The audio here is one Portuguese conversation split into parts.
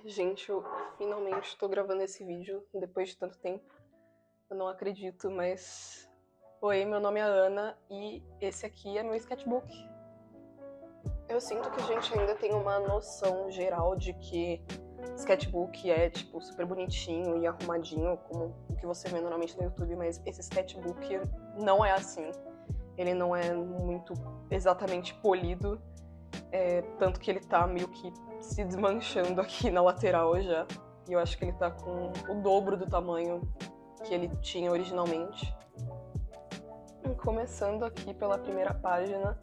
Gente, eu finalmente tô gravando esse vídeo depois de tanto tempo. Eu não acredito, mas... Oi, meu nome é Ana e esse aqui é meu sketchbook. Eu sinto que a gente ainda tem uma noção geral de que sketchbook é, tipo, super bonitinho e arrumadinho, como o que você vê normalmente no YouTube, mas esse sketchbook não é assim. Ele não é muito exatamente polido, tanto que ele tá meio que se desmanchando aqui na lateral já. E eu acho que ele tá com o dobro do tamanho que ele tinha originalmente. Começando aqui pela primeira página,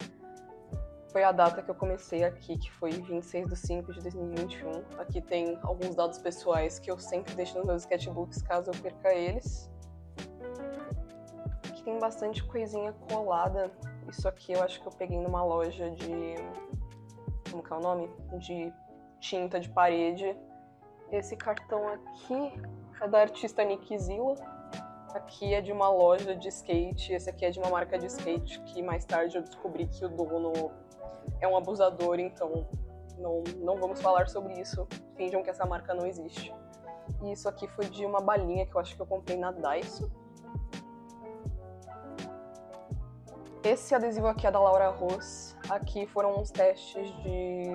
foi a data que eu comecei aqui, que foi 26/5/2021. Aqui tem alguns dados pessoais que eu sempre deixo nos meus sketchbooks caso eu perca eles. Aqui tem bastante coisinha colada. Isso aqui eu acho que eu peguei numa loja de... como que é o nome? De tinta de parede. Esse cartão aqui é da artista Nick Zilla. Aqui é de uma loja de skate. Esse aqui é de uma marca de skate que mais tarde eu descobri que o dono é um abusador, então não vamos falar sobre isso. Finjam que essa marca não existe. E isso aqui foi de uma balinha que eu acho que eu comprei na Daiso. Esse adesivo aqui é da Laura Ros. Aqui foram uns testes de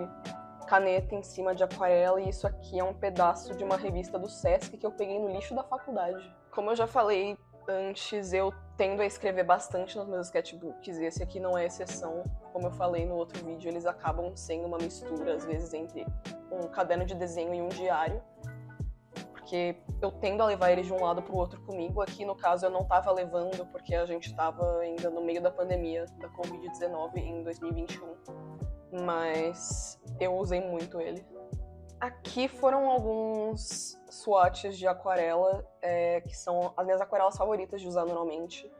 caneta em cima de aquarela, e isso aqui é um pedaço de uma revista do Sesc que eu peguei no lixo da faculdade. Como eu já falei antes, eu tendo a escrever bastante nos meus sketchbooks, e esse aqui não é exceção. Como eu falei no outro vídeo, eles acabam sendo uma mistura, às vezes, entre um caderno de desenho e um diário, porque eu tendo a levar eles de um lado pro outro comigo. Aqui, no caso, eu não tava levando, porque a gente tava ainda no meio da pandemia da Covid-19 em 2021. Mas eu usei muito ele. Aqui foram alguns swatches de aquarela, que são as minhas aquarelas favoritas de usar normalmente,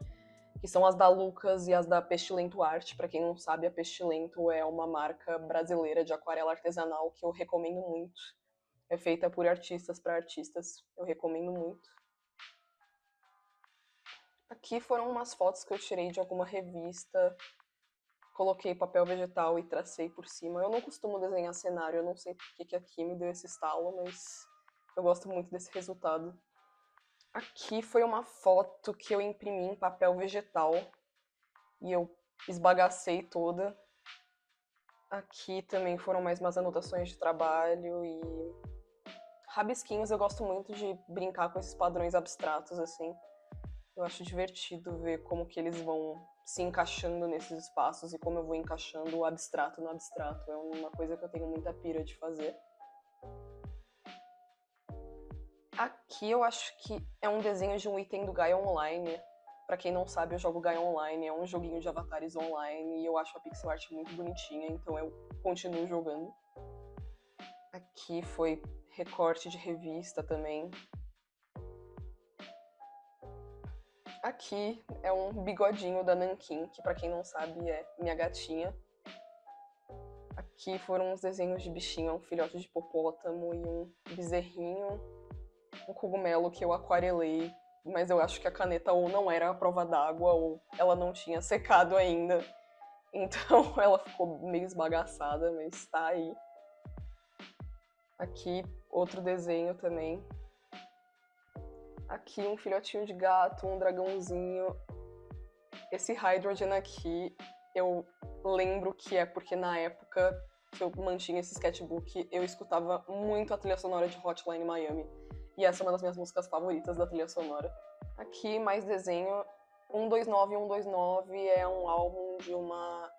que são as da Lucas e as da Pestilento Art. Pra quem não sabe, a Pestilento é uma marca brasileira de aquarela artesanal que eu recomendo muito. É feita por artistas para artistas, eu recomendo muito. Aqui foram umas fotos que eu tirei de alguma revista. Coloquei papel vegetal e tracei por cima. Eu não costumo desenhar cenário, eu não sei porque que aqui me deu esse estalo, mas eu gosto muito desse resultado. Aqui foi uma foto que eu imprimi em papel vegetal e eu esbagacei toda. Aqui também foram mais umas anotações de trabalho e rabisquinhos. Eu gosto muito de brincar com esses padrões abstratos, assim. Eu acho divertido ver como que eles vão se encaixando nesses espaços e como eu vou encaixando o abstrato no abstrato. É uma coisa que eu tenho muita pira de fazer. Aqui eu acho que é um desenho de um item do Gaia Online. Pra quem não sabe, eu jogo Gaia Online, é um joguinho de avatares online e eu acho a pixel art muito bonitinha, então eu continuo jogando. Aqui foi recorte de revista também. Aqui é um bigodinho da Nankin, que pra quem não sabe é minha gatinha. Aqui foram uns desenhos de bichinho, um filhote de hipopótamo e um bezerrinho, um cogumelo que eu aquarelei, mas eu acho que a caneta ou não era a prova d'água ou ela não tinha secado ainda. Então ela ficou meio esbagaçada, mas tá aí. Aqui outro desenho também. Aqui um filhotinho de gato, um dragãozinho. Esse Hydrogen aqui, eu lembro que é porque na época que eu mantinha esse sketchbook, eu escutava muito a trilha sonora de Hotline Miami. E essa é uma das minhas músicas favoritas da trilha sonora. Aqui, mais desenho. 129 é um álbum de uma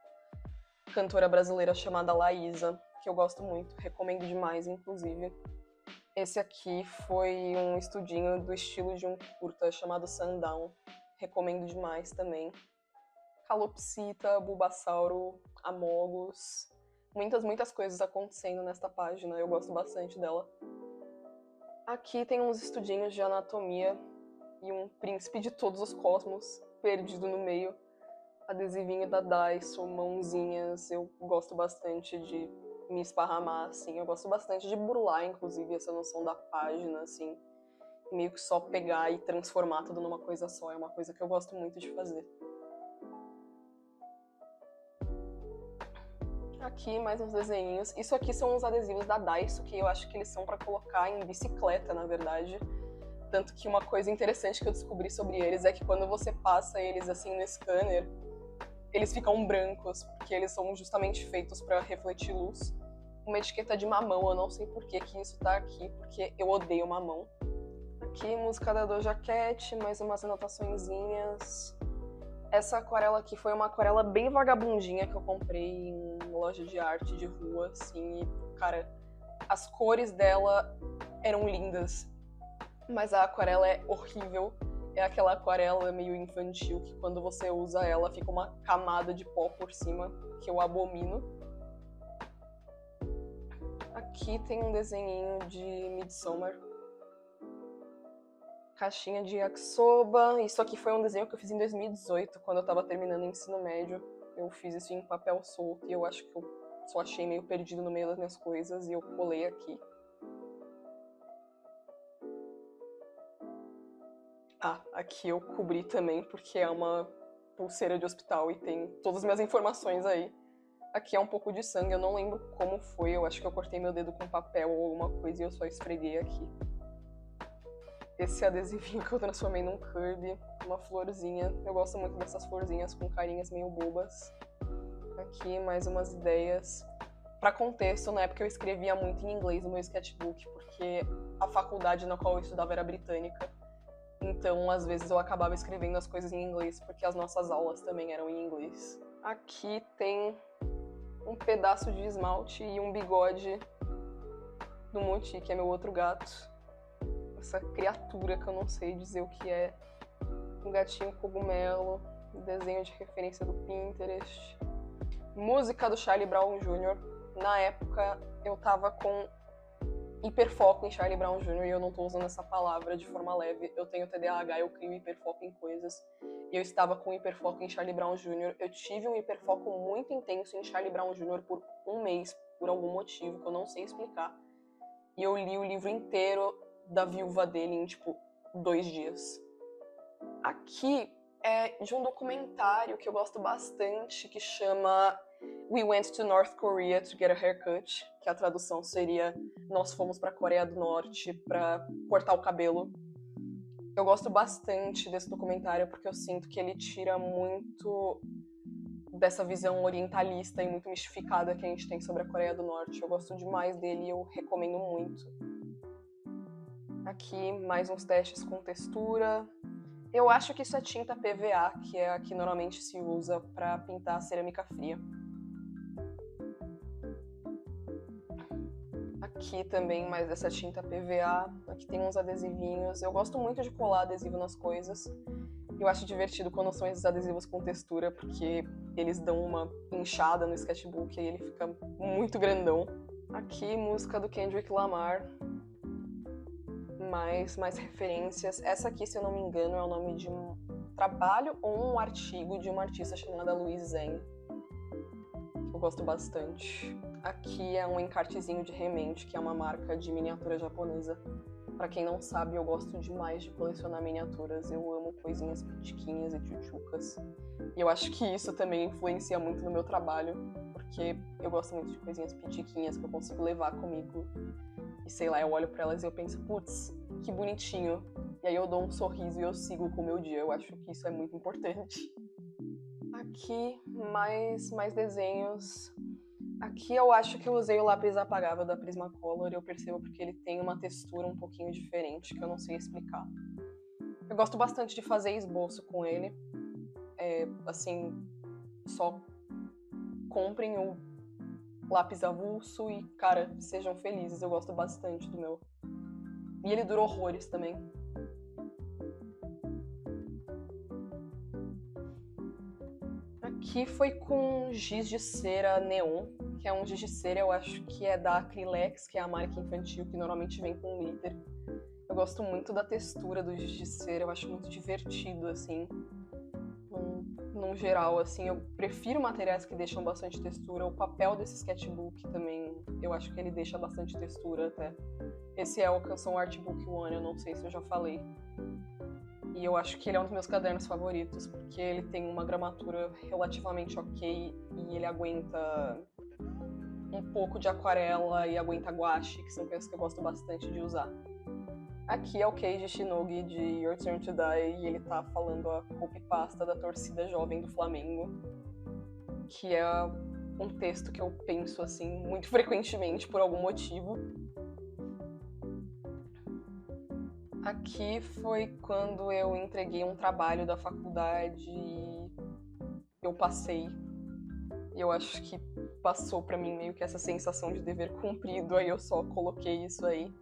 cantora brasileira chamada Laísa, que eu gosto muito, recomendo demais, inclusive. Esse aqui foi um estudinho do estilo de um curta chamado Sundown. Recomendo demais também. Calopsita, Bulbasauro, Amogus. Muitas coisas acontecendo nesta página, eu gosto bastante dela. Aqui tem uns estudinhos de anatomia e um príncipe de todos os cosmos perdido no meio. Adesivinho da Daiso, mãozinhas, eu gosto bastante de me esparramar, assim. Eu gosto bastante de burlar, inclusive, essa noção da página, assim. Meio que só pegar e transformar tudo numa coisa só. É uma coisa que eu gosto muito de fazer. Aqui mais uns desenhinhos. Isso aqui são uns adesivos da Daiso, que eu acho que eles são pra colocar em bicicleta, na verdade. Tanto que uma coisa interessante que eu descobri sobre eles é que quando você passa eles assim no scanner, eles ficam brancos, porque eles são justamente feitos pra refletir luz. Uma etiqueta de mamão, eu não sei por que isso tá aqui, porque eu odeio mamão. Aqui, música da Doja Cat, mais umas anotaçõezinhas. Essa aquarela aqui foi uma aquarela bem vagabundinha que eu comprei em loja de arte de rua, assim, e, cara, as cores dela eram lindas, mas a aquarela é horrível. É aquela aquarela meio infantil que quando você usa ela fica uma camada de pó por cima, que eu abomino. Aqui tem um desenhinho de Midsommar. Caixinha de yakisoba. Isso aqui foi um desenho que eu fiz em 2018, quando eu tava terminando o ensino médio. Eu fiz isso em papel solto e eu acho que eu só achei meio perdido no meio das minhas coisas e eu colei aqui. Ah, aqui eu cobri também porque é uma pulseira de hospital e tem todas as minhas informações aí. Aqui é um pouco de sangue, eu não lembro como foi, eu acho que eu cortei meu dedo com papel ou alguma coisa e eu só esfreguei aqui. Esse adesivinho que eu transformei num Kirby, uma florzinha. Eu gosto muito dessas florzinhas com carinhas meio bobas. Aqui mais umas ideias. Pra contexto, na época eu escrevia muito em inglês no meu sketchbook, porque a faculdade na qual eu estudava era britânica. Então, às vezes eu acabava escrevendo as coisas em inglês, porque as nossas aulas também eram em inglês. Aqui tem um pedaço de esmalte e um bigode do Moti, que é meu outro gato. Essa criatura que eu não sei dizer o que é. Um gatinho cogumelo, um desenho de referência do Pinterest. Música do Charlie Brown Jr. Na época eu tava com hiperfoco em Charlie Brown Jr. e eu não tô usando essa palavra de forma leve. Eu tenho TDAH, eu crio hiperfoco em coisas. E eu estava com hiperfoco em Charlie Brown Jr. Eu tive um hiperfoco muito intenso em Charlie Brown Jr. por um mês, por algum motivo que eu não sei explicar. E eu li o livro inteiro da viúva dele em, 2 dias. Aqui é de um documentário que eu gosto bastante, que chama We Went to North Korea to Get a Haircut, que a tradução seria Nós fomos pra Coreia do Norte pra cortar o cabelo. Eu gosto bastante desse documentário porque eu sinto que ele tira muito dessa visão orientalista e muito mistificada que a gente tem sobre a Coreia do Norte. Eu gosto demais dele e eu recomendo muito. Aqui, mais uns testes com textura. Eu acho que isso é tinta PVA, que é a que normalmente se usa para pintar cerâmica fria. Aqui também mais dessa tinta PVA. Aqui tem uns adesivinhos. Eu gosto muito de colar adesivo nas coisas. Eu acho divertido quando são esses adesivos com textura, porque eles dão uma inchada no sketchbook e ele fica muito grandão. Aqui, música do Kendrick Lamar. Mais referências. Essa aqui, se eu não me engano, é o nome de um trabalho ou um artigo de uma artista chamada Louise Zhang, que eu gosto bastante. Aqui é um encartezinho de Remente, que é uma marca de miniatura japonesa. Pra quem não sabe, eu gosto demais de colecionar miniaturas. Eu amo coisinhas pitiquinhas e tchutchucas. E eu acho que isso também influencia muito no meu trabalho, porque eu gosto muito de coisinhas pitiquinhas que eu consigo levar comigo. E sei lá, eu olho pra elas e eu penso, putz, que bonitinho. E aí eu dou um sorriso e eu sigo com o meu dia. Eu acho que isso é muito importante. Aqui, mais desenhos. Aqui eu acho que eu usei o lápis apagável da Prismacolor e eu percebo porque ele tem uma textura um pouquinho diferente, que eu não sei explicar. Eu gosto bastante de fazer esboço com ele. Assim, só comprem o lápis avulso e, cara, sejam felizes. Eu gosto bastante do meu. E ele dura horrores também. Aqui foi com giz de cera neon, que é um giz de cera, eu acho que é da Acrylex, que é a marca infantil que normalmente vem com glitter. Eu gosto muito da textura do giz de cera, eu acho muito divertido, assim. Num geral, assim, eu prefiro materiais que deixam bastante textura. O papel desse sketchbook também, eu acho que ele deixa bastante textura até. Esse é o Canção Artbook One, eu não sei se eu já falei. E eu acho que ele é um dos meus cadernos favoritos, porque ele tem uma gramatura relativamente ok e ele aguenta um pouco de aquarela e aguenta guache, que são coisas que eu gosto bastante de usar. Aqui é o Keiji Shinogi de Your Turn to Die e ele tá falando a copypasta da torcida jovem do Flamengo, que é um texto que eu penso assim muito frequentemente por algum motivo. Aqui foi quando eu entreguei um trabalho da faculdade e eu passei. E eu acho que passou pra mim meio que essa sensação de dever cumprido, aí eu só coloquei isso aí.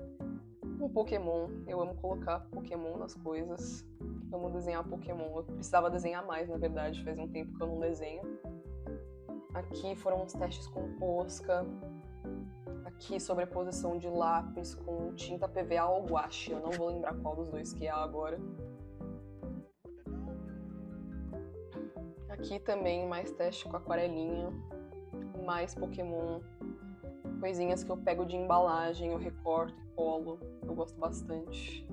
Um Pokémon, eu amo colocar Pokémon nas coisas. Amo desenhar Pokémon. Eu precisava desenhar mais, na verdade, faz um tempo que eu não desenho. Aqui foram uns testes com Posca. Aqui sobreposição de lápis com tinta PVA ou guache. Eu não vou lembrar qual dos dois que é agora. Aqui também mais teste com aquarelinha. Mais Pokémon. Coisinhas que eu pego de embalagem, eu recorto e colo. Eu gosto bastante.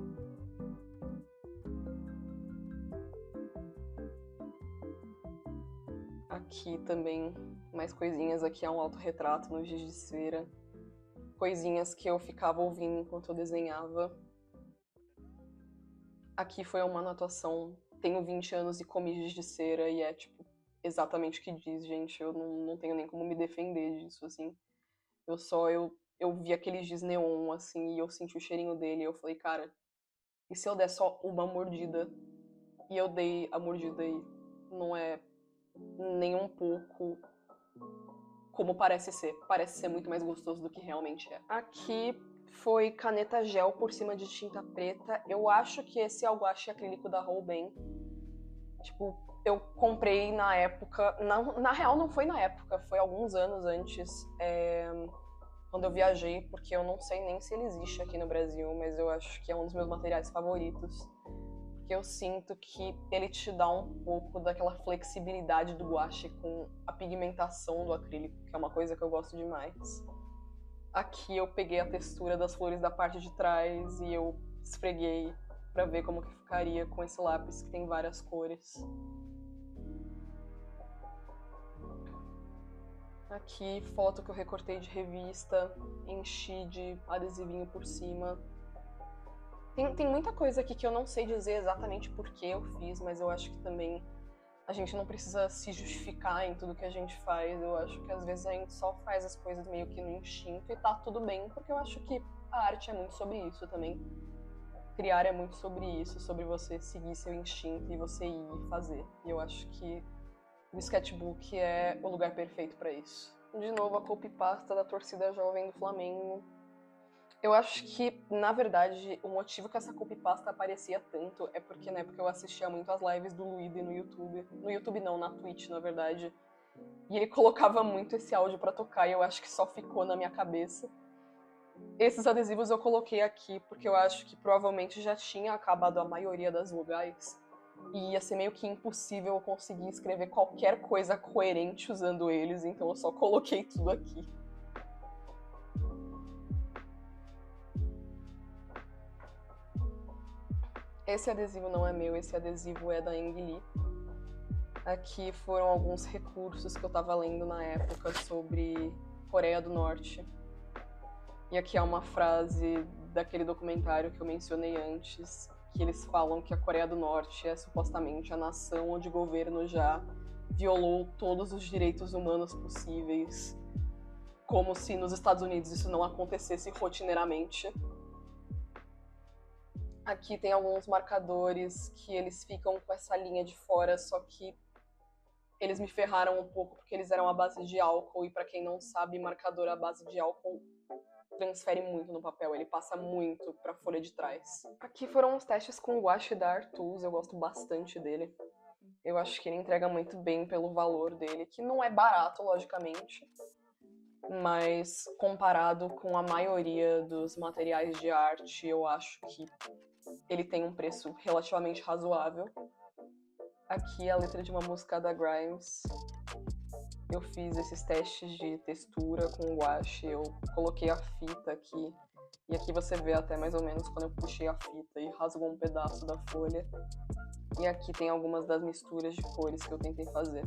Aqui também mais coisinhas. Aqui é um autorretrato no giz de cera. Coisinhas que eu ficava ouvindo enquanto eu desenhava. Aqui foi uma anotação. Tenho 20 anos e comi giz de cera e é tipo exatamente o que diz, gente. Eu não tenho nem como me defender disso, assim. Eu vi aquele giz neon, assim, e eu senti o cheirinho dele, e eu falei, cara, e se eu der só uma mordida? E eu dei a mordida e não é nem um pouco como parece ser. Parece ser muito mais gostoso do que realmente é. Aqui foi caneta gel por cima de tinta preta. Eu acho que esse é o guache acrílico da Rouben. Tipo, eu comprei na época... Na real, não foi na época, foi alguns anos antes. Quando eu viajei, porque eu não sei nem se ele existe aqui no Brasil, mas eu acho que é um dos meus materiais favoritos. Porque eu sinto que ele te dá um pouco daquela flexibilidade do guache com a pigmentação do acrílico, que é uma coisa que eu gosto demais. Aqui eu peguei a textura das flores da parte de trás e eu esfreguei pra ver como que ficaria com esse lápis que tem várias cores. Aqui, foto que eu recortei de revista, enchi de adesivinho por cima. Tem muita coisa aqui que eu não sei dizer exatamente por que eu fiz, mas eu acho que também a gente não precisa se justificar em tudo que a gente faz. Eu acho que às vezes a gente só faz as coisas meio que no instinto e tá tudo bem, porque eu acho que a arte é muito sobre isso também. Criar é muito sobre isso, sobre você seguir seu instinto e você ir fazer. E eu acho que o sketchbook é o lugar perfeito para isso. De novo, a copypasta da torcida jovem do Flamengo. Eu acho que, na verdade, o motivo que essa copypasta aparecia tanto é porque na época eu assistia muito as lives do Luigi no YouTube. No YouTube não, na Twitch, na verdade. E ele colocava muito esse áudio pra tocar e eu acho que só ficou na minha cabeça. Esses adesivos eu coloquei aqui porque eu acho que provavelmente já tinha acabado a maioria das vogais. E ia ser meio que impossível eu conseguir escrever qualquer coisa coerente usando eles, então eu só coloquei tudo aqui. Esse adesivo não é meu, esse adesivo é da Ang Lee. Aqui foram alguns recursos que eu tava lendo na época sobre Coreia do Norte. E aqui é uma frase daquele documentário que eu mencionei antes, que eles falam que a Coreia do Norte é supostamente a nação onde o governo já violou todos os direitos humanos possíveis, como se nos Estados Unidos isso não acontecesse rotineiramente. Aqui tem alguns marcadores que eles ficam com essa linha de fora, só que eles me ferraram um pouco porque eles eram à base de álcool, e pra quem não sabe, marcador à base de álcool transfere muito no papel, ele passa muito pra folha de trás. Aqui foram os testes com o guache da Art Tools, eu gosto bastante dele. Eu acho que ele entrega muito bem pelo valor dele, que não é barato, logicamente, mas comparado com a maioria dos materiais de arte, eu acho que ele tem um preço relativamente razoável. Aqui é a letra de uma música da Grimes. Eu fiz esses testes de textura com guache, eu coloquei a fita aqui. E aqui você vê até mais ou menos quando eu puxei a fita e rasgou um pedaço da folha. E aqui tem algumas das misturas de cores que eu tentei fazer.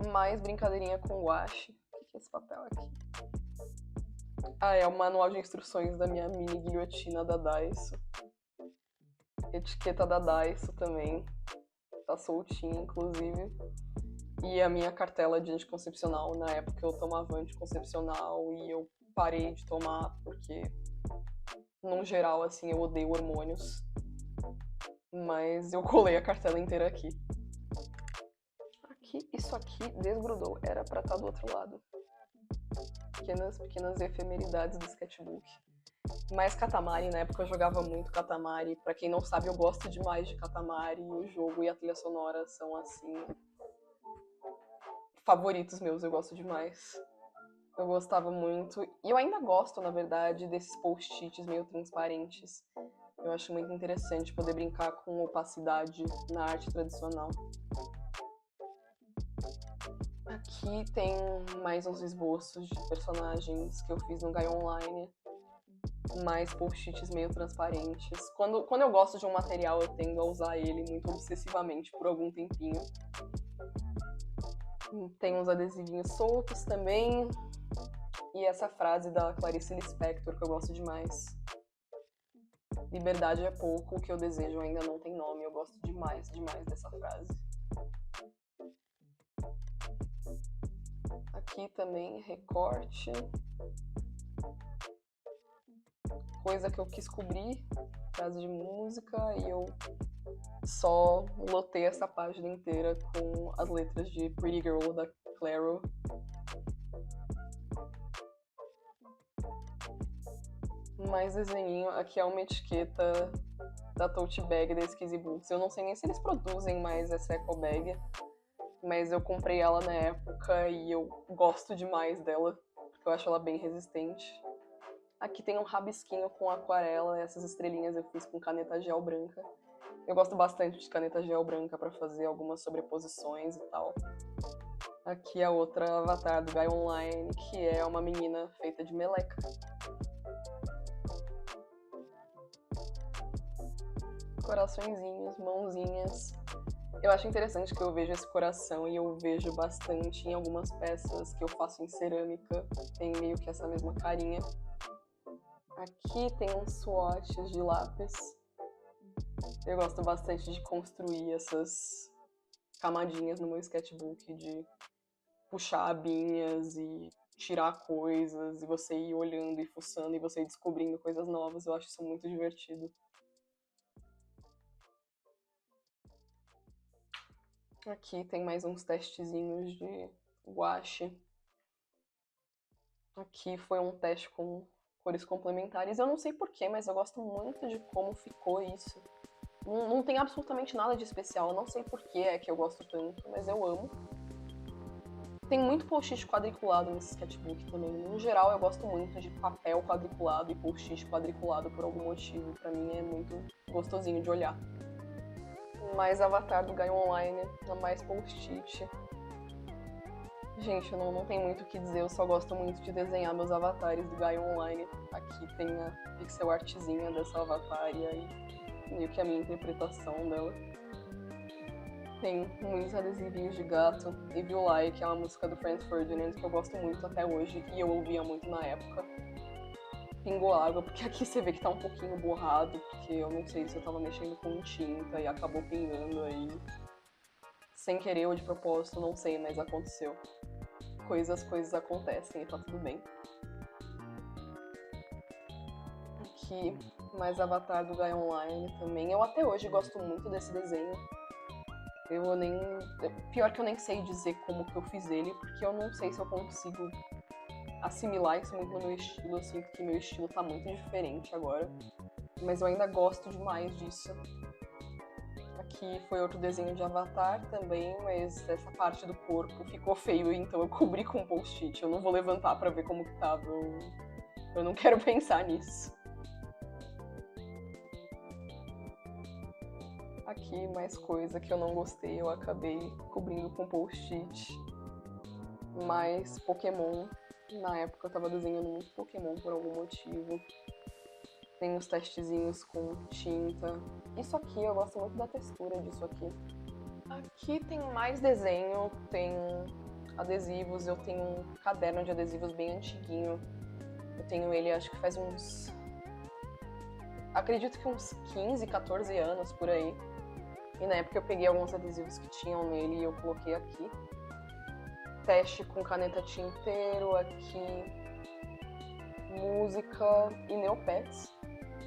Mais brincadeirinha com guache. O que é esse papel aqui? Ah, é o manual de instruções da minha mini guilhotina da Daiso. Etiqueta da Daiso também. Tá soltinha, inclusive. E a minha cartela de anticoncepcional. Na época eu tomava anticoncepcional e eu parei de tomar porque, no geral, assim, eu odeio hormônios. Mas eu colei a cartela inteira aqui. Isso aqui desgrudou. Era pra estar do outro lado. Pequenas efemeridades do sketchbook. Mas Katamari, na época eu jogava muito Katamari. Pra quem não sabe, eu gosto demais de Katamari. O jogo e a trilha sonora são, assim, favoritos meus, eu gosto demais. Eu gostava muito. E eu ainda gosto, na verdade, desses post-its meio transparentes. Eu acho muito interessante poder brincar com opacidade na arte tradicional. Aqui tem mais uns esboços de personagens que eu fiz no Gaia Online. Mais post-its meio transparentes. Quando eu gosto de um material, eu tendo a usar ele muito obsessivamente por algum tempinho. Tem uns adesivinhos soltos também. E essa frase da Clarice Lispector que eu gosto demais. Liberdade é pouco, o que eu desejo ainda não tem nome. Eu gosto demais dessa frase. Aqui também, recorte. Coisa que eu quis cobrir, frase de música, e eu só lotei essa página inteira com as letras de Pretty Girl, da Clairo. Mais desenhinho. Aqui é uma etiqueta da tote bag da Skizzy Books. Eu não sei nem se eles produzem mais essa eco bag, mas eu comprei ela na época e eu gosto demais dela, porque eu acho ela bem resistente. Aqui tem um rabisquinho com aquarela, essas estrelinhas eu fiz com caneta gel branca. Eu gosto bastante de caneta gel branca para fazer algumas sobreposições e tal. Aqui a outra avatar do Gaia Online, que é uma menina feita de meleca. Coraçõezinhos, mãozinhas. Eu acho interessante que eu vejo esse coração e eu vejo bastante em algumas peças que eu faço em cerâmica. Tem meio que essa mesma carinha. Aqui tem uns swatches de lápis. Eu gosto bastante de construir essas camadinhas no meu sketchbook, de puxar abinhas e tirar coisas, e você ir olhando e fuçando, e você ir descobrindo coisas novas. Eu acho isso muito divertido. Aqui tem mais uns testezinhos de gouache. Aqui foi um teste com cores complementares. Eu não sei porquê, mas eu gosto muito de como ficou isso. Não tem absolutamente nada de especial. Eu não sei porquê é que eu gosto tanto, mas eu amo. Tem muito post-it quadriculado nesse sketchbook também. No geral, eu gosto muito de papel quadriculado e post-it quadriculado por algum motivo. Pra mim é muito gostosinho de olhar. Mais avatar do Gaia Online, mais post-it. Gente, não tem muito o que dizer, eu só gosto muito de desenhar meus avatares do Gaia Online. Aqui tem a pixel artzinha dessa avatar e aí meio que a minha interpretação dela. Tem muitos adesivinhos de gato. If You Like, que é uma música do Franz Ferdinand que eu gosto muito até hoje e eu ouvia muito na época. Pingou água, porque aqui você vê que tá um pouquinho borrado, porque eu não sei se eu tava mexendo com tinta e acabou pingando aí. Sem querer ou de propósito, não sei, mas aconteceu. Coisas acontecem e tá tudo bem. Aqui, mais avatar do Gaia Online também. Eu até hoje gosto muito desse desenho. Pior que eu nem sei dizer como que eu fiz ele, porque eu não sei se eu consigo assimilar isso muito no meu estilo. Eu sinto que meu estilo tá muito diferente agora. Mas eu ainda gosto demais disso. Aqui foi outro desenho de avatar também, mas essa parte do corpo ficou feio, então eu cobri com post-it. Eu não vou levantar pra ver como que tava. Eu não quero pensar nisso. Aqui mais coisa que eu não gostei, eu acabei cobrindo com post-it. Mais Pokémon. Na época eu tava desenhando muito Pokémon por algum motivo. Tem uns testezinhos com tinta. Isso aqui, eu gosto muito da textura disso aqui. Aqui tem mais desenho, tem adesivos. Eu tenho um caderno de adesivos bem antiguinho. Eu tenho ele, acho que faz uns... acredito que uns 15, 14 anos, por aí. E na época eu peguei alguns adesivos que tinham nele e eu coloquei aqui. Teste com caneta tinteiro, aqui. Música e Neopets.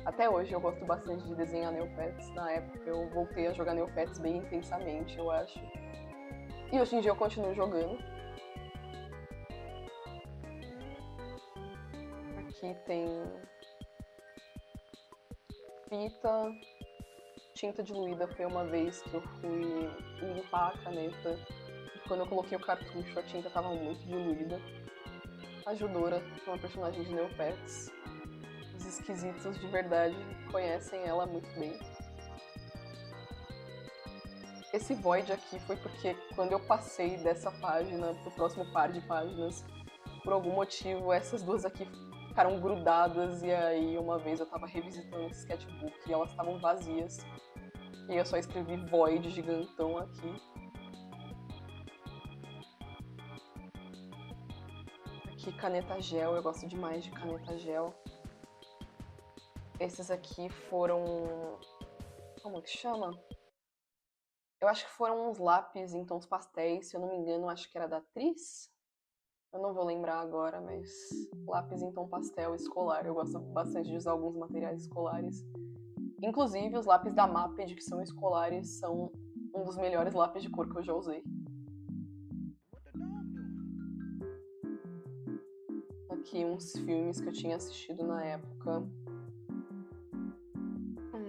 Até hoje eu gosto bastante de desenhar Neopets. Na época eu voltei a jogar Neopets bem intensamente, eu acho. E hoje em dia eu continuo jogando. Aqui tem fita, tinta diluída. Foi uma vez que eu fui limpar a caneta. E quando eu coloquei o cartucho, a tinta estava muito diluída. A Judora, que é uma personagem de Neopets. Os esquisitos de verdade conhecem ela muito bem. Esse void aqui foi porque quando eu passei dessa página pro próximo par de páginas, por algum motivo essas duas aqui ficaram grudadas e aí uma vez eu tava revisitando esse sketchbook e elas estavam vazias. E eu só escrevi void gigantão aqui. Aqui caneta gel, eu gosto demais de caneta gel. Esses aqui foram... como que chama? Eu acho que foram uns lápis em tons pastéis, se eu não me engano, acho que era da Tris. Eu não vou lembrar agora, mas lápis em tom pastel escolar. Eu gosto bastante de usar alguns materiais escolares. Inclusive, os lápis da Maped, que são escolares, são um dos melhores lápis de cor que eu já usei. Aqui uns filmes que eu tinha assistido na época.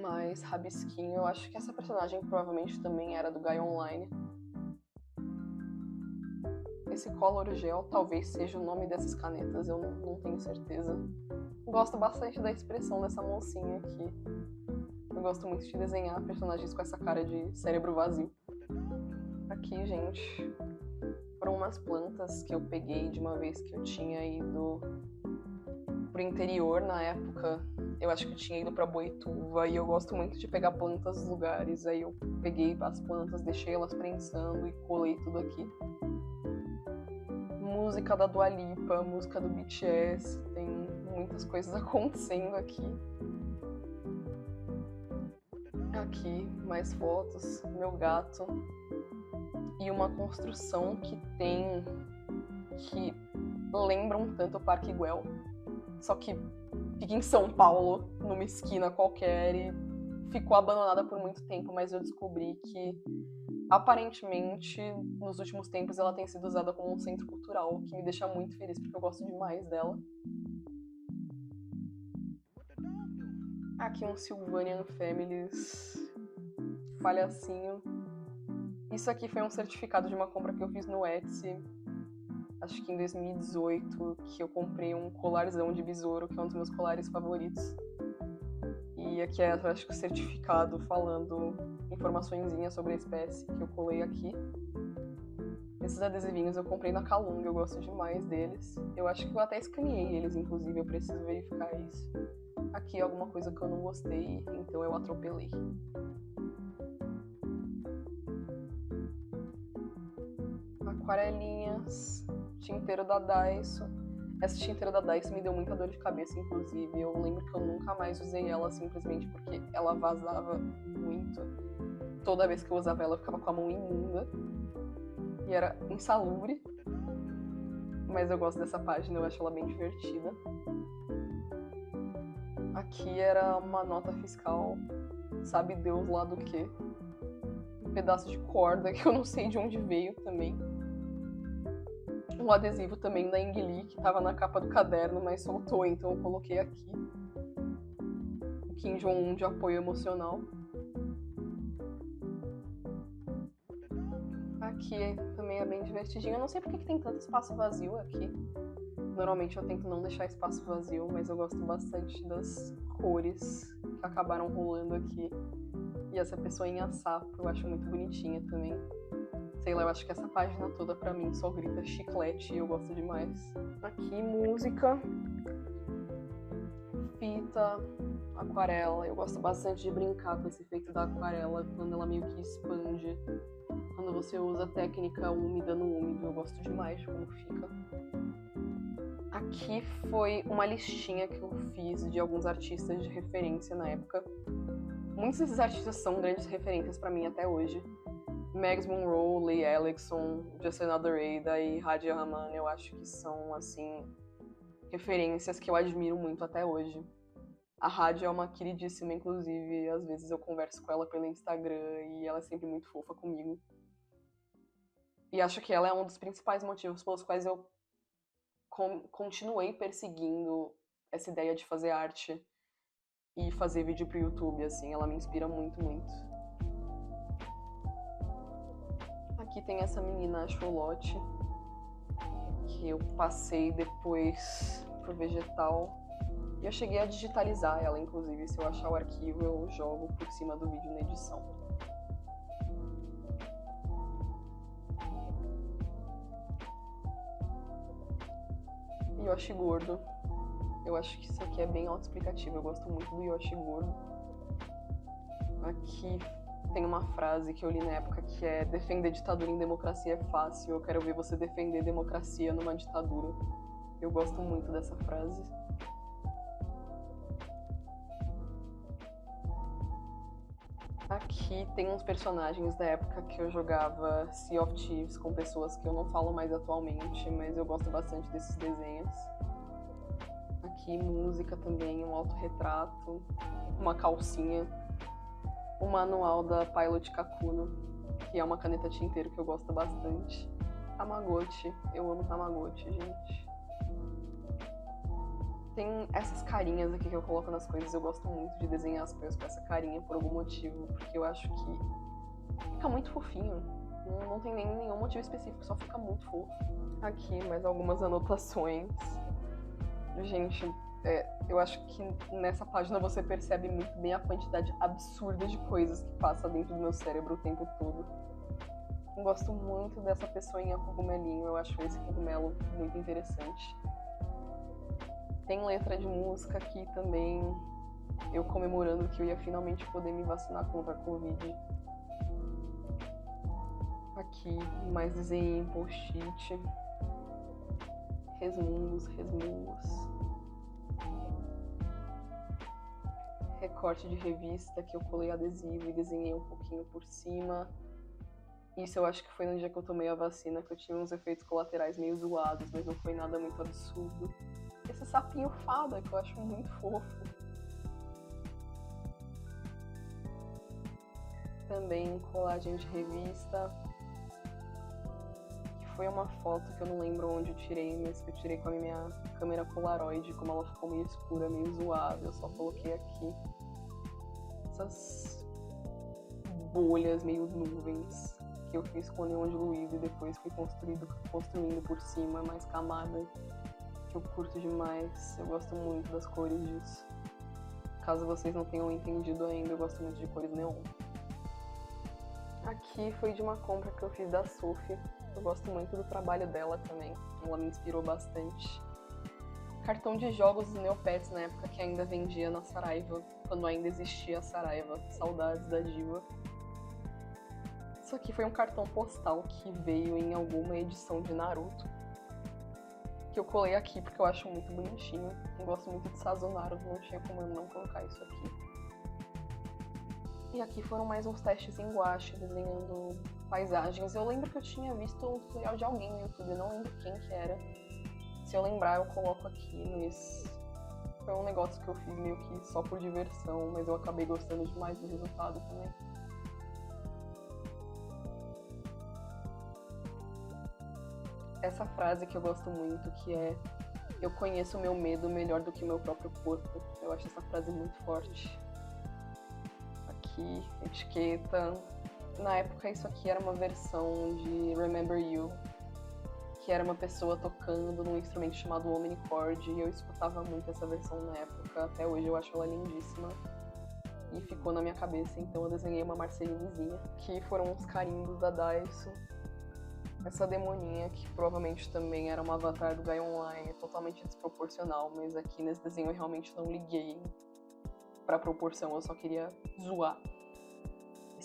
Mais rabisquinho. Eu acho que essa personagem provavelmente também era do Gaia Online. Esse Color Gel talvez seja o nome dessas canetas, eu não tenho certeza. Gosto bastante da expressão dessa mocinha aqui. Eu gosto muito de desenhar personagens com essa cara de cérebro vazio. Aqui, gente, foram umas plantas que eu peguei de uma vez que eu tinha ido pro interior na época. Eu acho que eu tinha ido pra Boituva e eu gosto muito de pegar plantas dos lugares. Aí eu peguei as plantas, deixei elas prensando e colei tudo aqui. Música da Dua Lipa, música do BTS, tem muitas coisas acontecendo aqui. Aqui, mais fotos, meu gato. E uma construção que lembra um tanto o Parque Güell. Só que fica em São Paulo, numa esquina qualquer, e ficou abandonada por muito tempo, mas eu descobri que aparentemente, nos últimos tempos, ela tem sido usada como um centro cultural, o que me deixa muito feliz, porque eu gosto demais dela. Aqui um Sylvanian Families palhacinho. Isso aqui foi um certificado de uma compra que eu fiz no Etsy, acho que em 2018, que eu comprei um colarzão de besouro, que é um dos meus colares favoritos. E aqui é, acho que o certificado falando informaçõezinhas sobre a espécie que eu colei aqui. Esses adesivinhos eu comprei na Calunga, eu gosto demais deles. Eu acho que eu até escaneei eles, inclusive, eu preciso verificar isso. Aqui é alguma coisa que eu não gostei, então eu atropelei. Aquarelinhas, tinteiro da Daiso. Essa tinteira da Daiso me deu muita dor de cabeça, inclusive. Eu lembro que eu nunca mais usei ela, simplesmente porque ela vazava muito. Toda vez que eu usava ela, eu ficava com a mão imunda. E era insalubre. Mas eu gosto dessa página, eu acho ela bem divertida. Aqui era uma nota fiscal, sabe Deus lá do que. Um pedaço de corda que eu não sei de onde veio também. Um adesivo também da Ingli, que tava na capa do caderno, mas soltou, então eu coloquei aqui. O Kim Jong-un de apoio emocional. Aqui também é bem divertidinho. Eu não sei porque que tem tanto espaço vazio aqui. Normalmente eu tento não deixar espaço vazio, mas eu gosto bastante das cores que acabaram rolando aqui. E essa pessoinha sapo eu acho muito bonitinha também. Sei lá, eu acho que essa página toda pra mim só grita chiclete e eu gosto demais. Aqui, música, fita, aquarela. Eu gosto bastante de brincar com esse efeito da aquarela, quando ela meio que expande quando você usa a técnica úmida no úmido. Eu gosto demais de como fica. Aqui foi uma listinha que eu fiz de alguns artistas de referência na época. Muitos desses artistas são grandes referências pra mim até hoje. Mags Monroe, Lee Alexson, Just Another Ada e Radia Rahman, eu acho que são, assim, referências que eu admiro muito até hoje. A Radia é uma queridíssima, inclusive, às vezes eu converso com ela pelo Instagram e ela é sempre muito fofa comigo. E acho que ela é um dos principais motivos pelos quais eu continuei perseguindo essa ideia de fazer arte e fazer vídeo pro YouTube, assim, ela me inspira muito, muito. Aqui tem essa menina, a Charlotte, que eu passei depois pro vegetal. E eu cheguei a digitalizar ela, inclusive. Se eu achar o arquivo, eu jogo por cima do vídeo na edição. Yoshi gordo. Eu acho que isso aqui é bem autoexplicativo. Eu gosto muito do Yoshi gordo. Aqui tem uma frase que eu li na época que é: defender ditadura em democracia é fácil, eu quero ver você defender democracia numa ditadura. Eu gosto muito dessa frase. Aqui tem uns personagens da época que eu jogava Sea of Thieves com pessoas que eu não falo mais atualmente, mas eu gosto bastante desses desenhos. Aqui música também, um autorretrato, uma calcinha, o manual da Pilot Kakuno, que é uma caneta tinteiro que eu gosto bastante. Tamagotchi, eu amo Tamagotchi, gente. Tem essas carinhas aqui que eu coloco nas coisas, eu gosto muito de desenhar as coisas com essa carinha por algum motivo, porque eu acho que fica muito fofinho. Não tem nenhum motivo específico, só fica muito fofo. Aqui mais algumas anotações. Gente, eu acho que nessa página você percebe muito bem a quantidade absurda de coisas que passa dentro do meu cérebro o tempo todo. Eu gosto muito dessa pessoinha cogumelinho, eu acho esse cogumelo muito interessante. Tem letra de música aqui também, eu comemorando que eu ia finalmente poder me vacinar contra a Covid. Aqui, mais desenho em post-it. Resmungos. Recorte de revista que eu colei adesivo e desenhei um pouquinho por cima. Isso eu acho que foi no dia que eu tomei a vacina, que eu tive uns efeitos colaterais meio zoados, mas não foi nada muito absurdo. Esse sapinho fada, que eu acho muito fofo. Também colagem de revista. Que foi uma foto que eu não lembro onde eu tirei, mas que eu tirei com a minha câmera Polaroid. Como ela ficou meio escura, meio zoada, eu só coloquei aqui essas bolhas, meio nuvens, que eu fiz com neon diluído e depois fui construindo por cima mais camada. Eu curto demais, eu gosto muito das cores disso. Caso vocês não tenham entendido ainda, eu gosto muito de cores neon. Aqui foi de uma compra que eu fiz da Sophie. Eu gosto muito do trabalho dela também, ela me inspirou bastante. Cartão de jogos dos Neopets na época que ainda vendia na Saraiva, quando ainda existia a Saraiva. Saudades da diva. Isso aqui foi um cartão postal que veio em alguma edição de Naruto, que eu colei aqui porque eu acho muito bonitinho. Eu gosto muito de Sazonaro, não tinha como eu não colocar isso aqui. E aqui foram mais uns testes em guache, desenhando paisagens. Eu lembro que eu tinha visto um tutorial de alguém no YouTube, não lembro quem que era. Se eu lembrar, eu coloco aqui, mas foi um negócio que eu fiz meio que só por diversão, mas eu acabei gostando demais do resultado também. Essa frase que eu gosto muito, que é: eu conheço o meu medo melhor do que o meu próprio corpo. Eu acho essa frase muito forte. Aqui, etiqueta. Na época isso aqui era uma versão de Remember You, que era uma pessoa tocando num instrumento chamado Omnichord, e eu escutava muito essa versão na época. Até hoje eu acho ela lindíssima. E ficou na minha cabeça, então eu desenhei uma Marcelinezinha. Aqui foram os carimbos da Daiso. Essa demoninha, que provavelmente também era uma avatar do Gaia Online, totalmente desproporcional, mas aqui nesse desenho eu realmente não liguei pra proporção, eu só queria zoar.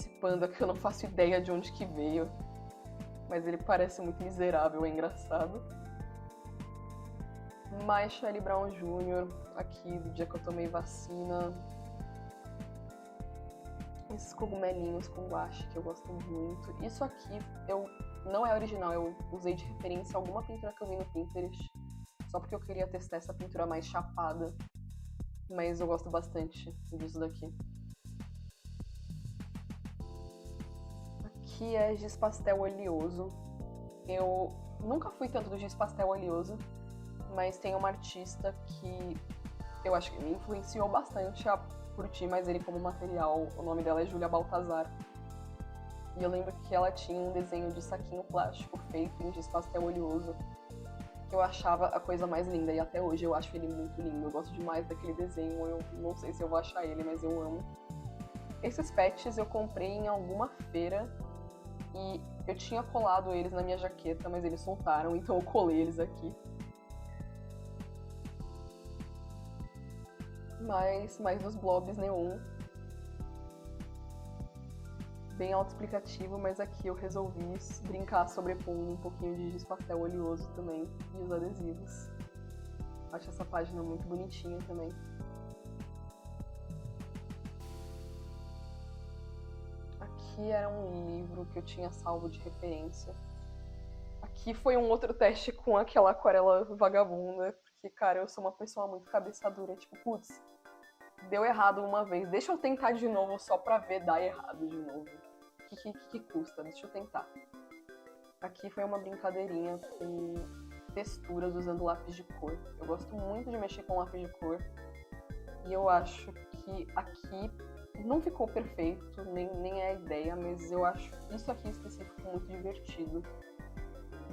participando aqui, eu não faço ideia de onde que veio. Mas ele parece muito miserável, é engraçado. Mais Charlie Brown Jr., aqui do dia que eu tomei vacina. Esses cogumelinhos com guache que eu gosto muito. Isso aqui não é original, eu usei de referência alguma pintura que eu vi no Pinterest. Só porque eu queria testar essa pintura mais chapada. Mas eu gosto bastante disso daqui. Aqui é giz pastel oleoso. Eu nunca fui tanto do giz pastel oleoso, mas tem uma artista que eu acho que me influenciou bastante a curtir mais ele como material. O nome dela é Júlia Baltazar. E eu lembro que ela tinha um desenho de saquinho plástico feito em giz pastel oleoso, que eu achava a coisa mais linda, e até hoje eu acho ele muito lindo. Eu gosto demais daquele desenho, eu não sei se eu vou achar ele, mas eu amo. Esses patches eu comprei em alguma feira, e eu tinha colado eles na minha jaqueta, mas eles soltaram, então eu colei eles aqui. Mais dos blobs neon. Bem autoexplicativo, mas aqui eu resolvi brincar sobrepondo um pouquinho de giz pastel oleoso também e os adesivos. Acho essa página muito bonitinha também. Aqui era um livro que eu tinha salvo de referência. Aqui foi um outro teste com aquela aquarela vagabunda, porque, cara, eu sou uma pessoa muito cabeça dura, tipo, putz, deu errado uma vez, deixa eu tentar de novo só pra ver dar errado de novo. Que custa? Deixa eu tentar. Aqui foi uma brincadeirinha com texturas usando lápis de cor. Eu gosto muito de mexer com lápis de cor. E eu acho que aqui não ficou perfeito, nem é a ideia, mas eu acho isso aqui em específico muito divertido.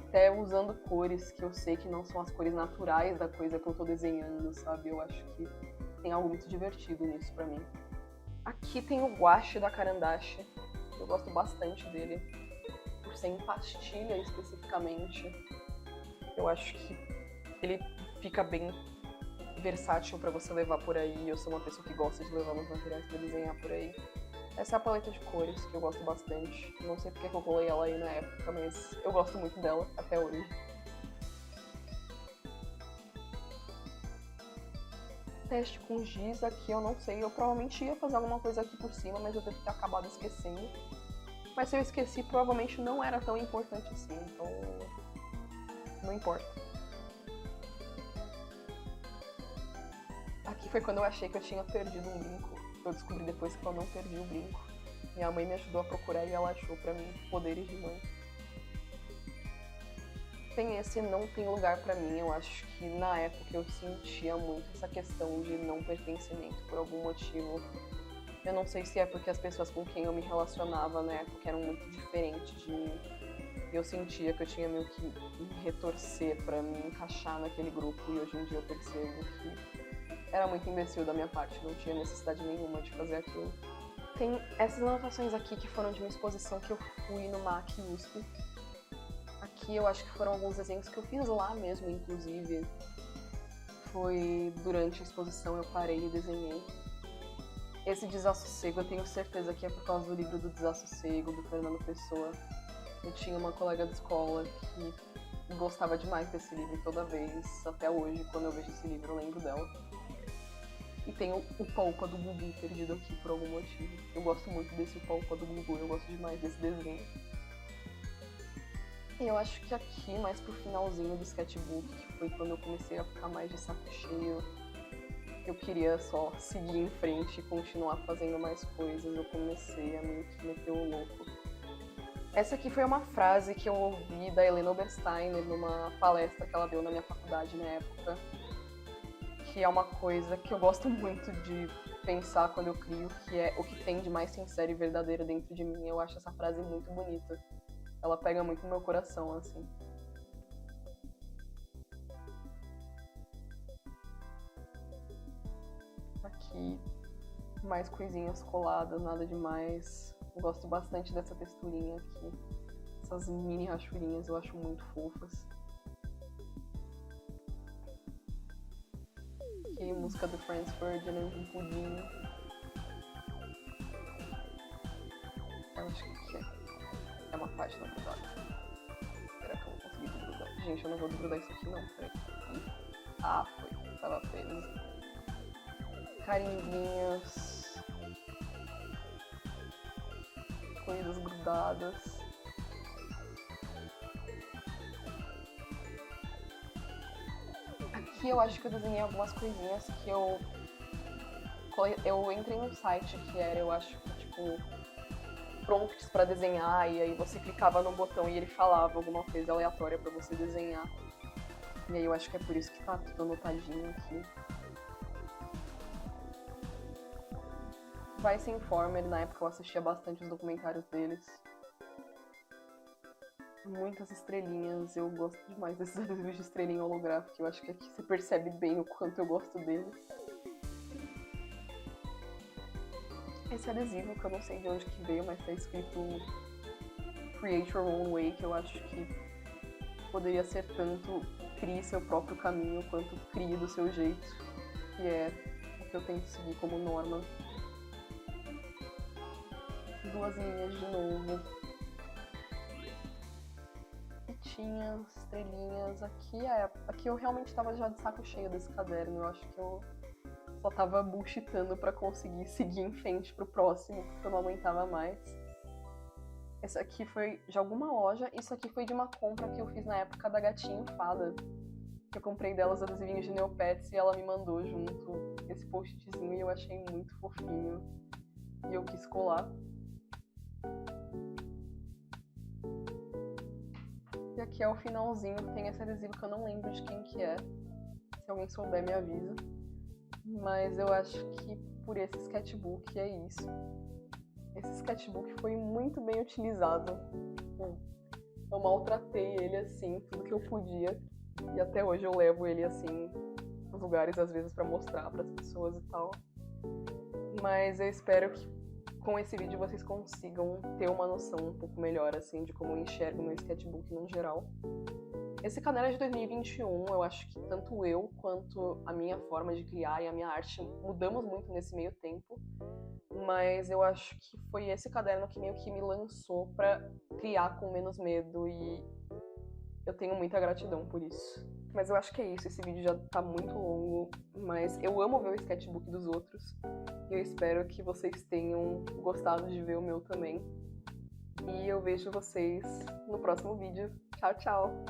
Até usando cores que eu sei que não são as cores naturais da coisa que eu tô desenhando, sabe? Eu acho que tem algo muito divertido nisso pra mim. Aqui tem o guache da Carandache. Eu gosto bastante dele, por ser em pastilha especificamente. Eu acho que ele fica bem versátil pra você levar por aí. Eu sou uma pessoa que gosta de levar meus materiais pra desenhar por aí. Essa é a paleta de cores que eu gosto bastante. Não sei porque que eu colei ela aí na época, mas eu gosto muito dela até hoje. Teste com giz aqui, eu não sei. Eu provavelmente ia fazer alguma coisa aqui por cima, mas eu devo ter acabado esquecendo. Mas se eu esqueci, provavelmente não era tão importante assim, então não importa. Aqui foi quando eu achei que eu tinha perdido um brinco. Eu descobri depois que eu não perdi o brinco. Minha mãe me ajudou a procurar e ela achou pra mim poderes de mãe. Tem esse Não Tem Lugar Pra Mim. Eu acho que na época eu sentia muito essa questão de não pertencimento por algum motivo. Eu não sei se é porque as pessoas com quem eu me relacionava na época eram muito diferentes de mim. Eu sentia que eu tinha meio que me retorcer pra me encaixar naquele grupo, e hoje em dia eu percebo que era muito imbecil da minha parte, não tinha necessidade nenhuma de fazer aquilo. Tem essas anotações aqui que foram de uma exposição que eu fui no MAC USP. Aqui eu acho que foram alguns desenhos que eu fiz lá mesmo, inclusive. Foi durante a exposição, eu parei e desenhei. Esse Desassossego, eu tenho certeza que é por causa do livro do Desassossego, do Fernando Pessoa. Eu tinha uma colega de escola que gostava demais desse livro, e toda vez, até hoje, quando eu vejo esse livro, eu lembro dela. E tem o Palpa do Gugu perdido aqui por algum motivo. Eu gosto muito desse Palpa do Gugu, eu gosto demais desse desenho. E eu acho que aqui, mais pro finalzinho do sketchbook, que foi quando eu comecei a ficar mais de saco cheio, eu queria só seguir em frente e continuar fazendo mais coisas, eu comecei a meio que meter o louco. Essa aqui foi uma frase que eu ouvi da Helena Obersteiner numa palestra que ela deu na minha faculdade na época, que é uma coisa que eu gosto muito de pensar quando eu crio, que é o que tem de mais sincero e verdadeiro dentro de mim. Eu acho essa frase muito bonita. Ela pega muito no meu coração, assim. Aqui, mais coisinhas coladas, nada demais. Eu gosto bastante dessa texturinha aqui. Essas mini rachurinhas eu acho muito fofas. Aqui, música do Franz Ferdinand, um pudim. acho que é uma página grudada. Será que eu vou conseguir desgrudar? Gente, eu não vou desgrudar isso aqui não, peraí. Ah, foi. Tava preso. Carimbinhos. Coisas grudadas. Aqui eu acho que eu desenhei algumas coisinhas que eu entrei num site que era, eu acho que, tipo, prompts pra desenhar, e aí você clicava no botão e ele falava alguma coisa aleatória pra você desenhar. E aí eu acho que é por isso que tá tudo anotadinho aqui. Vice Informer, na época eu assistia bastante os documentários deles. Muitas estrelinhas, eu gosto demais desses adesivos de estrelinha holográfica, eu acho que aqui você percebe bem o quanto eu gosto deles. Esse adesivo, que eu não sei de onde que veio, mas tá escrito Create Your Own Way, que eu acho que poderia ser tanto crie seu próprio caminho, quanto crie do seu jeito, que é o que eu tento seguir como norma. Duas linhas de novo. Fitinhas, estrelinhas. Aqui eu realmente tava já de saco cheio desse caderno. Eu acho que eu só tava bullshitando pra conseguir seguir em frente pro próximo, porque eu não aguentava mais. Esse aqui foi de alguma loja. Isso aqui foi de uma compra que eu fiz na época da Gatinho Fada. Eu comprei delas adesivinhos de Neopets e ela me mandou junto esse post-itzinho e eu achei muito fofinho. E eu quis colar. E aqui é o finalzinho, tem esse adesivo que eu não lembro de quem que é. Se alguém souber, me avisa. Mas eu acho que por esse sketchbook é isso. Esse sketchbook foi muito bem utilizado. Eu maltratei ele assim, tudo que eu podia. E até hoje eu levo ele assim nos lugares, às vezes, pra mostrar pras pessoas e tal. Mas eu espero que com esse vídeo vocês consigam ter uma noção um pouco melhor, assim, de como eu enxergo meu sketchbook no geral. Esse caderno é de 2021, eu acho que tanto eu quanto a minha forma de criar e a minha arte mudamos muito nesse meio tempo, mas eu acho que foi esse caderno que meio que me lançou pra criar com menos medo e eu tenho muita gratidão por isso. Mas eu acho que é isso, esse vídeo já tá muito longo, mas eu amo ver o sketchbook dos outros e eu espero que vocês tenham gostado de ver o meu também. E eu vejo vocês no próximo vídeo. Tchau, tchau!